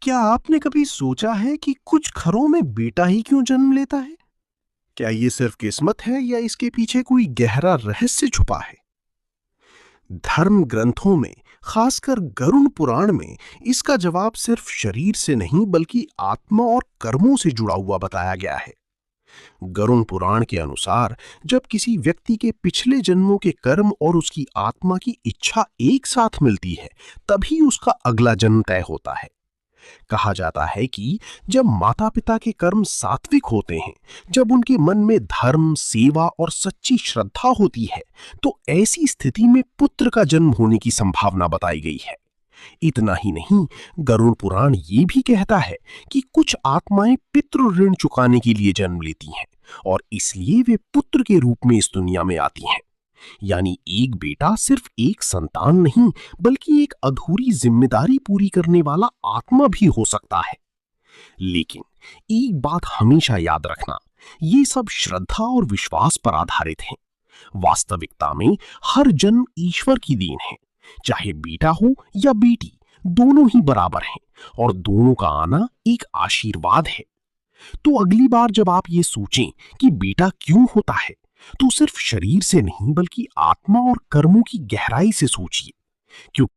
क्या आपने कभी सोचा है कि कुछ घरों में बेटा ही क्यों जन्म लेता है? क्या ये सिर्फ किस्मत है या इसके पीछे कोई गहरा रहस्य छुपा है? धर्म ग्रंथों में, खासकर गरुड़ पुराण में, इसका जवाब सिर्फ शरीर से नहीं बल्कि आत्मा और कर्मों से जुड़ा हुआ बताया गया है। गरुड़ पुराण के अनुसार जब किसी व्यक्ति के पिछले जन्मों के कर्म और उसकी आत्मा की इच्छा एक साथ मिलती है, तभी उसका अगला जन्म तय होता है। कहा जाता है कि जब माता-पिता के कर्म सात्विक होते हैं, जब उनके मन में धर्म, सेवा और सच्ची श्रद्धा होती है, तो ऐसी स्थिति में पुत्र का जन्म होने की संभावना बताई गई है। इतना ही नहीं, गरुड़ पुराण ये भी कहता है कि कुछ आत्माएं पितृ ऋण चुकाने के लिए जन्म लेती हैं और इसलिए वे पुत्र के रूप में इस दुनिया में आती हैं। यानी एक बेटा सिर्फ एक संतान नहीं, बल्कि एक अधूरी जिम्मेदारी पूरी करने वाला आत्मा भी हो सकता है। लेकिन एक बात हमेशा याद रखना, ये सब श्रद्धा और विश्वास पर आधारित है। वास्तविकता में हर जन्म ईश्वर की देन है। चाहे बेटा हो या बेटी, दोनों ही बराबर हैं और दोनों का आना एक आशीर्वाद है। तो अगली बार जब आप ये सोचें कि बेटा क्यों होता है, तो सिर्फ शरीर से नहीं बल्कि आत्मा और कर्मों की गहराई से सोचिए। क्योंकि